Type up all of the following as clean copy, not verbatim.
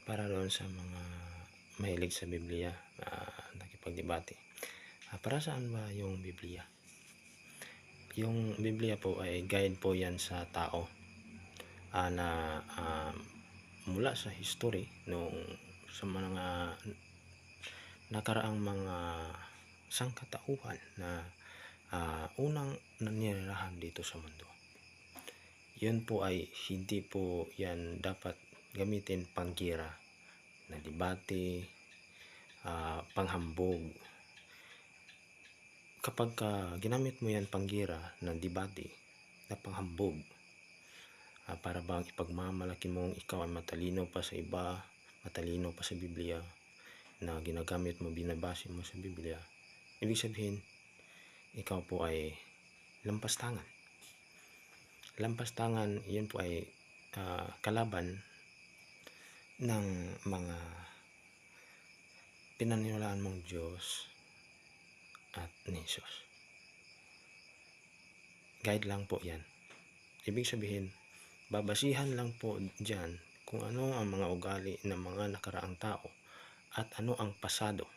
para doon sa mga mahilig sa Biblia na nakipagdebate. Para saan ba yung Biblia? Yung Biblia po ay guide po yan sa tao na mula sa history nung sa mga nakaraang mga sangkatauhan na unang nanirahan dito sa mundo. Yun po ay hindi po yan dapat gamitin panggira na debate, panghambog. Kapag ginamit mo yan panggira na debate na panghambog, para bang ipagmamalaki mong ikaw ay matalino pa sa iba, matalino pa sa Biblia, na ginagamit mo, binabase mo sa Biblia, ibig sabihin ikaw po ay lampas tangan. Lampas tangan, yun po ay kalaban ng mga pinaniwalaan mong Diyos at ni Jesus. Guide lang po yan. Ibig sabihin, babasihan lang po dyan kung ano ang mga ugali ng mga nakaraang tao at ano ang pasado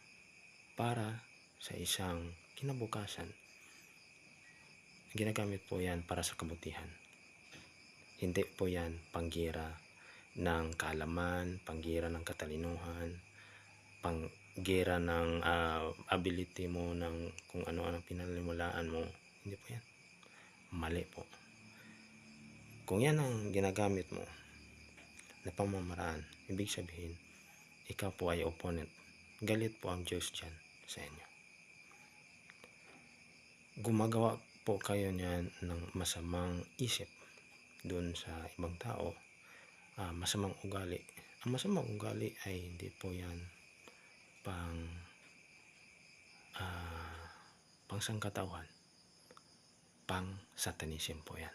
para sa isang kinabukasan. Ginagamit po yan para sa kabutihan. Hindi po yan panggira ng kaalaman, panggira ng katalinuhan, panggira ng ability mo, ng kung ano-ano pinaniniwalaan mo. Hindi po yan. Mali po. Kung yan ang ginagamit mo na pamamaraan, ibig sabihin ikaw po ay opponent. Galit po ang Diyos dyan sa inyo. Gumagawa po kayo niyan ng masamang isip doon sa ibang tao, masamang ugali. Ang masamang ugali ay hindi po yan pang sangkatauhan, pang satanism po yan.